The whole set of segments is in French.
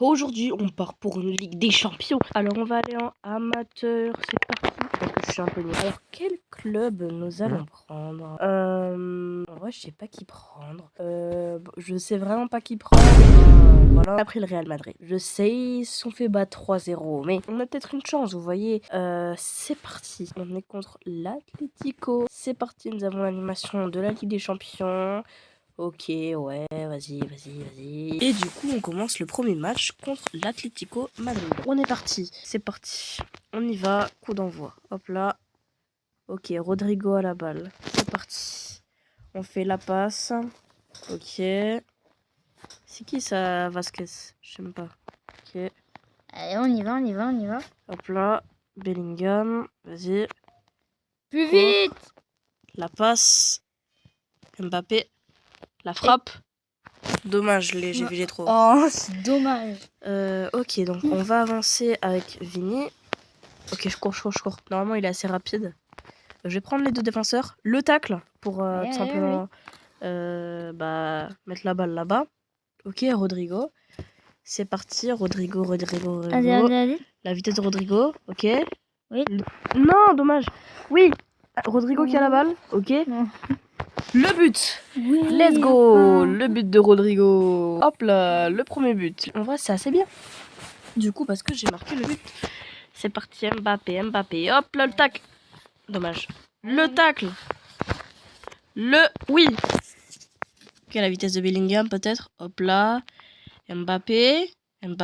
Aujourd'hui, on part pour une Ligue des Champions. Alors, on va aller en amateur. C'est parti. Parce que je suis un peu nul. Alors, quel club nous allons prendre En vrai, je sais pas qui prendre. Je sais vraiment pas qui prendre. Voilà, on a pris le Real Madrid. Je sais, ils se sont fait battre 3-0. Mais on a peut-être une chance, vous voyez. C'est parti. On est contre l'Atlético. C'est parti, nous avons l'animation de la Ligue des Champions. Ok, ouais, vas-y. Et du coup, on commence le premier match contre l'Atlético Madrid. On est parti, c'est parti. On y va, coup d'envoi. Hop là. Ok, Rodrigo à la balle. C'est parti. On fait la passe. Ok. C'est qui ça, Vasquez? Je sais même pas. Ok. Allez, on y va. Hop là. Bellingham, vas-y. Plus vite! La passe. Mbappé. La frappe. Dommage, j'ai vu les trop. Oh, c'est dommage. Ok, donc on va avancer avec Vini. Ok, je cours. Normalement, il est assez rapide. Je vais prendre les deux défenseurs. Le tacle pour tout simplement mettre la balle là-bas. Ok, Rodrigo. C'est parti. Rodrigo. Allez. La vitesse de Rodrigo. Ok. Oui. Non, dommage. Oui. Rodrigo qui a la balle. Ok. Non. Le but. Oui, Let's go. enfin. Le but de Rodrigo. Hop là, le premier but. En vrai, c'est assez bien. Du coup, parce que j'ai marqué le but. C'est parti, Mbappé. Hop là, le tacle. Dommage. Le tacle. Oui. Ok, la vitesse de Bellingham, peut-être. Hop là. Mbappé. Par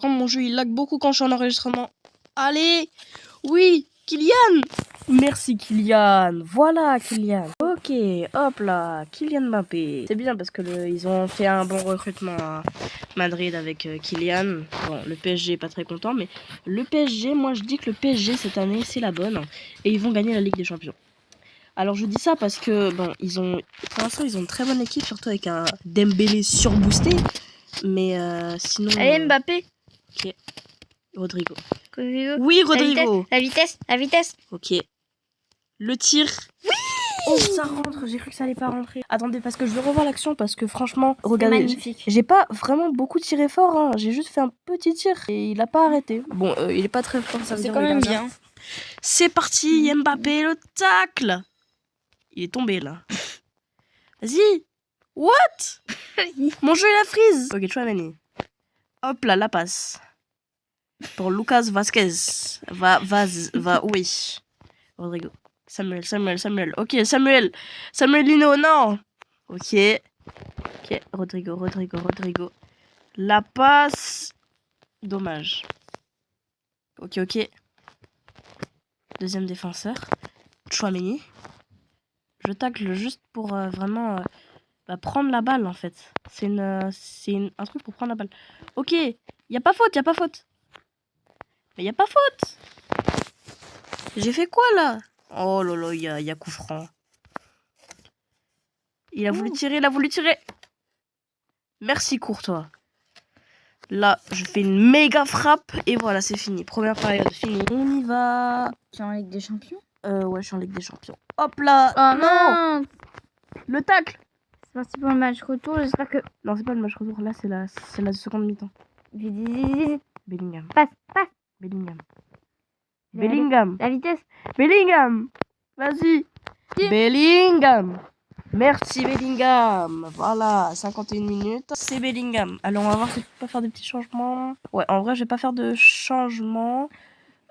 contre, mon jeu, il lag beaucoup quand je suis en enregistrement. Allez. Oui. Kylian. Merci, Kylian. Voilà, Kylian. Ok, hop là. Kylian Mbappé. C'est bien parce que ils ont fait un bon recrutement à Madrid avec Kylian. Bon, le PSG est pas très content, mais le PSG, moi, je dis que le PSG, cette année, c'est la bonne. Et ils vont gagner la Ligue des Champions. Alors je dis ça parce que bon, pour l'instant ils ont une très bonne équipe, surtout avec un Dembélé surboosté. Mais sinon. Allez, Mbappé. Ok. Rodrigo. Rodrigo. Oui, Rodrigo. La vitesse. Ok. Le tir. Oui. Oh, ça rentre. J'ai cru que ça allait pas rentrer. Attendez, parce que je vais revoir l'action parce que franchement, regardez. Magnifique. J'ai pas vraiment beaucoup tiré fort. Hein. J'ai juste fait un petit tir et il a pas arrêté. Bon, il est pas très fort. Ça veut C'est dire quand même bien. C'est parti, Mbappé, le tacle. Il est tombé là. Vas-y. What? Mon jeu il a freeze. Ok, Chouameni. Hop là, la passe. Pour Lucas Vasquez. Oui. Rodrigo. Samuel. Ok, Samuel Lino, non. Ok. Rodrigo. La passe. Dommage. Ok. Deuxième défenseur. Chouameni. Je tacle juste pour vraiment prendre la balle en fait. C'est un truc pour prendre la balle. Ok, y a pas faute. Mais y a pas faute. J'ai fait quoi là? Oh là, y a coup franc. Il a voulu tirer. Merci Courtois. Là, je fais une méga frappe et voilà, c'est fini. Première période finie. On y va. Tu es en Ligue des Champions? Ouais, je suis en Ligue des Champions. Hop là. Oh non. Le tacle. C'est parti pour le match retour, j'espère que... Non, c'est pas le match retour, là c'est la seconde mi-temps. Vite. Bellingham. Passe. Bellingham. La vitesse. Bellingham. Vas-y. Bellingham. Merci Bellingham. Voilà, 51 minutes. C'est Bellingham. Alors on va voir si je peux pas faire des petits changements. Ouais, en vrai je vais pas faire de changements.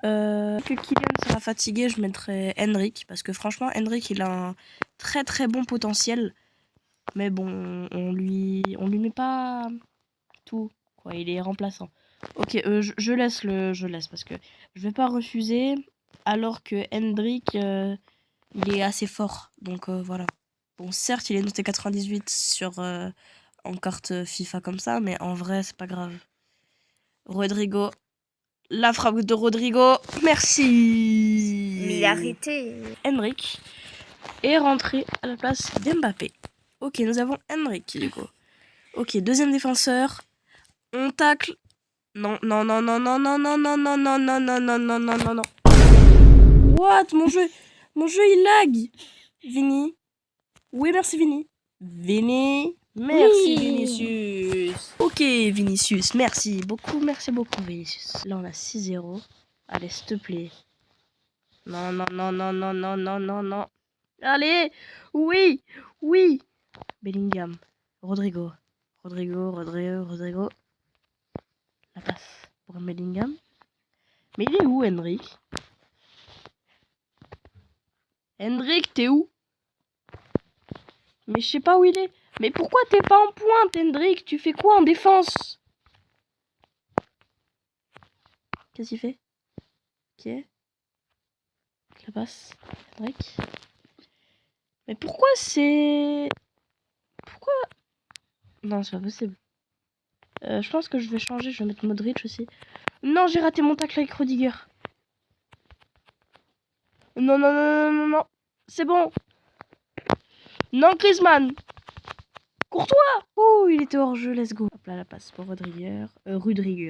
Que Kylian sera fatigué, je mettrai Henrik. Parce que franchement, Henrik il a un très très bon potentiel. Mais bon, on lui met pas tout. Quoi, il est remplaçant. Ok, je laisse parce que je vais pas refuser. Alors que Hendrik, il est assez fort. Donc voilà. Bon, certes, il est noté 98 sur en carte FIFA comme ça, mais en vrai, c'est pas grave. Rodrigo. La frappe de Rodrigo. Merci. Mais il a arrêté. Hendrik est rentré à la place d'Mbappé. Ok, nous avons Hendrik du coup. Ok, deuxième défenseur. On tacle. Non. What? Mon jeu il lag. Vini. Oui, merci Vini. Merci Oui. Vinicius. Ok, Ok, Vinicius, merci beaucoup, Vinicius. Là, on a 6-0. Allez, s'il te plaît. Non, non, non, non, non, non, non, non, non. Allez, oui, oui. Bellingham, Rodrigo. La passe pour Bellingham. Mais il est où, Henrik? Henrik, t'es où? Mais je sais pas où il est. Mais pourquoi t'es pas en pointe, Hendrik? Tu fais quoi en défense? Qu'est-ce qu'il fait? Ok. La passe. Hendrik. Mais pourquoi c'est... Pourquoi... Non, c'est pas possible. Je pense que je vais changer. Je vais mettre Modric aussi. Non, j'ai raté mon tacle avec Rudiger. Non, non, non, non, non, non. C'est bon. Non, Griezmann. Courtois. Oh, il était hors jeu. Let's go. Hop là, la passe pour Rudiger.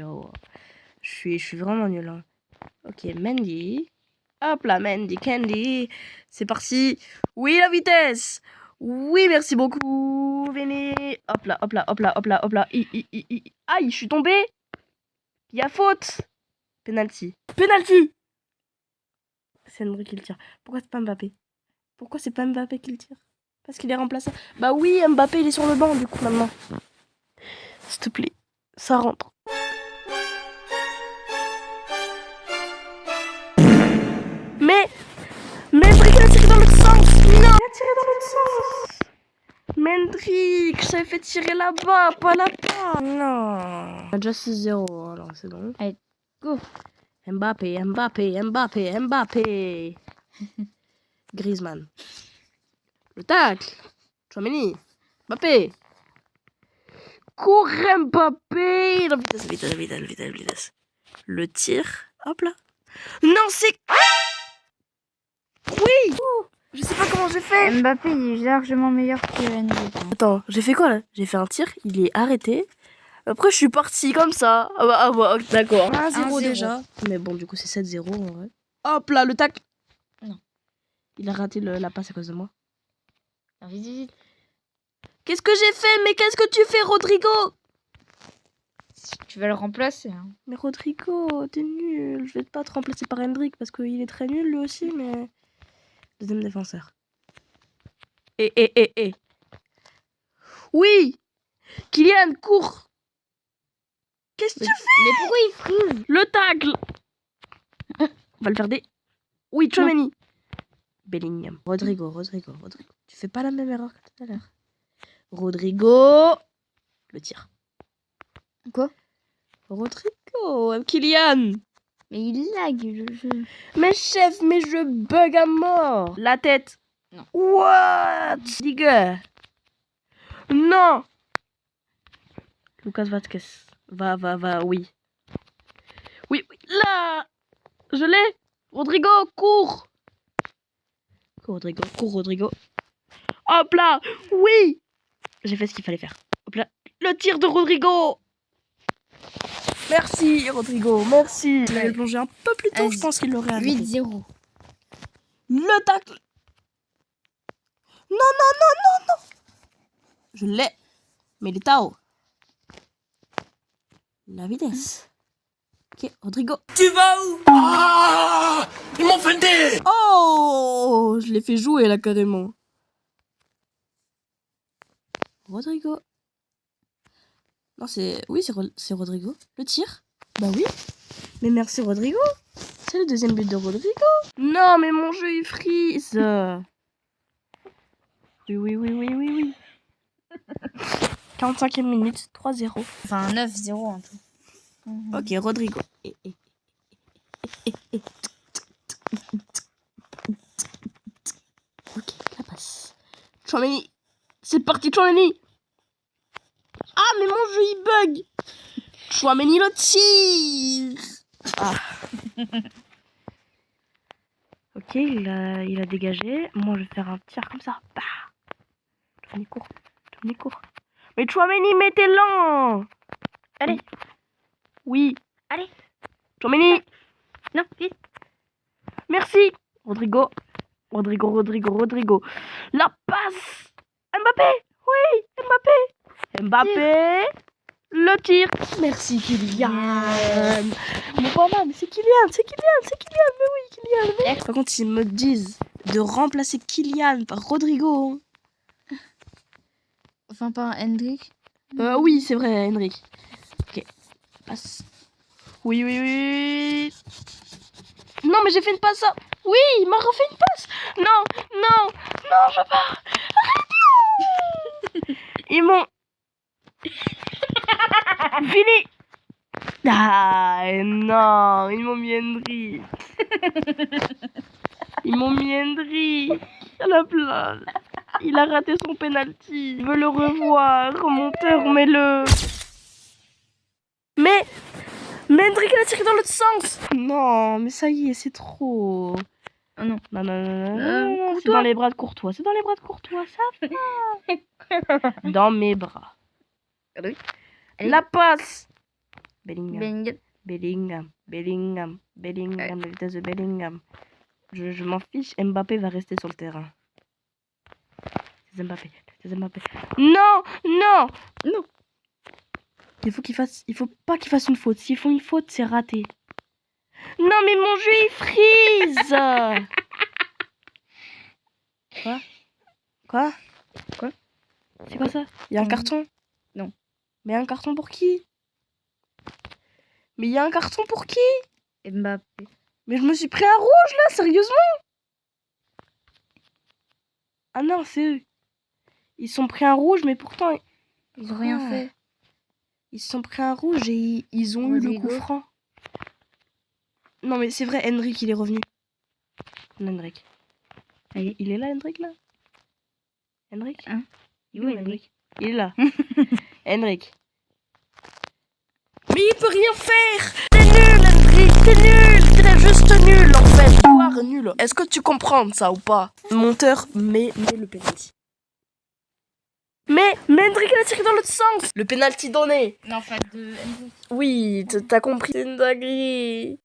Oh. Je suis vraiment nul. Hein. Ok, Mendy. Hop là, Mendy, Candy. C'est parti. Oui, la vitesse. Oui, merci beaucoup. Venez. Hop là, hop là, hop là, hop là, hop là. Aïe, je suis tombé. Il y a faute. Penalty. Penalty. C'est Henry qui le tire. Pourquoi c'est pas Mbappé? Pourquoi c'est pas Mbappé qui le tire? Parce qu'il est remplaçant. Bah oui, Mbappé, il est sur le banc, du coup, maintenant. S'il te plaît, ça rentre. Mais Mendrick, il a tiré dans l'autre sens. Non, il a tiré dans l'autre sens. Mendrick, je t'avais fait tirer là-bas, pas là-bas. Non. On a déjà 6-0, alors c'est bon. Allez, go. Mbappé. Griezmann. Le tacle. Tchouaméni. Mbappé. Cours Mbappé. La vitesse. Le tir. Hop là. Non, c'est... Oui. Je sais pas comment j'ai fait. Mbappé, il est largement meilleur que Henry. Attends, j'ai fait quoi là? J'ai fait un tir, il est arrêté. Après, je suis parti comme ça. Ah bah d'accord. 1-0 déjà. Mais bon, du coup, c'est 7-0 en vrai. Hop là, le tac. Non. Il a raté la passe à cause de moi. Vite. Qu'est-ce que j'ai fait? Mais qu'est-ce que tu fais, Rodrigo? Tu vas le remplacer. Hein. Mais Rodrigo, t'es nul. Je vais pas te remplacer par Hendrik parce qu'il est très nul lui aussi, mais... Deuxième défenseur. Oui! Kylian, cours! Qu'est-ce que tu fais? Mais pourquoi il frise? Le tacle! On va le faire des... Oui, Tchouaméni. Bellingham. Rodrigo. Tu fais pas la même erreur que tout à l'heure. Rodrigo. Le tir. Quoi? Rodrigo. Kylian. Mais il lag. Mais chef, mais je bug à mort. La tête. Non. What? Digger. Non. Lucas Vazquez. Va. Oui. Oui. Là. Je l'ai. Rodrigo, cours. Cours, Rodrigo. Hop là. Oui. J'ai fait ce qu'il fallait faire. Hop là. Le tir de Rodrigo. Merci, Rodrigo. Merci. Il avait plongé un peu plus tôt, je pense qu'il l'aurait arrêté. 8-0. Le tacle. Non. Je l'ai. Mais il est à haut. La vitesse. Ok, Rodrigo. Tu vas où? Ah, ils m'ont fendé. Oh, je l'ai fait jouer là carrément. Rodrigo. Non, c'est... Oui, c'est Rodrigo. Le tir. Bah oui. Mais merci Rodrigo. C'est le deuxième but de Rodrigo. Non, mais mon jeu il freeze. Oui. 45e minute, 3-0. Enfin, 9-0 en tout. Ok, Rodrigo. Ok, la passe. Tchouaméni. C'est parti, Tchouaméni. Ah, mais mon jeu il bug. Tchouaméni le tire. Ah. Ok, il a dégagé. Moi, je vais faire un tir comme ça. Bah. Tchouaméni court. Mais Tchouaméni, mettez lent. Allez. Oui. Allez. Tchouaméni. Non, vite. Merci. Rodrigo. La passe. Mbappé. Oui, Mbappé. Le tir. Merci Kylian. Mon papa, mais c'est Kylian. Mais oui, Kylian. Mais... Par contre, s'ils me disent de remplacer Kylian par Rodrigo. Enfin, pas un Hendrik. Oui, c'est vrai, Henrik. Ok, passe. Oui. Non, mais j'ai fait une passe. Oui, il m'a refait une passe. Non, je pars. Arrête. Ils m'ont... Fini. Ah, non, ils m'ont mis Henry. À la place. Il a raté son penalty. Je veux le revoir. Monteur, mets-le. Mais Hendrik, il a tiré dans l'autre sens. Non, mais ça y est, c'est trop. Oh non. Non. C'est Courtois. dans les bras de Courtois. Ça va. Dans mes bras. Allez. La passe. Bellingham. Bellingham. La vitesse de Bellingham. Je m'en fiche. Mbappé va rester sur le terrain. C'est Mbappé. Non. Il faut pas qu'il fasse une faute. S'ils font une faute, c'est raté. Non, mais mon jeu, il freeze. Quoi C'est quoi ça? Il y a un carton? Non. Mais un carton pour qui? Mbappé. Mais je me suis pris un rouge là, sérieusement? Ah non, c'est eux. Ils se sont pris un rouge, mais pourtant... Ils ont rien fait. Ils se sont pris un rouge et ils ont eu le coup franc. Non, mais c'est vrai, Henrik, il est revenu. Henrik. Il est là, Henrik, là? Henrik? Hein? Il est où, Henrik? Il est là. Henrik. Mais il peut rien faire! T'es nul, Henrik! T'es juste nul, en fait! Voire nul. Est-ce que tu comprends ça ou pas? Monteur, mets le penalty. Mais Hendrik, il a tiré dans l'autre sens! Le penalty donné! Non, enfin de Hendrik. Oui, t'as compris. C'est une dinguerie.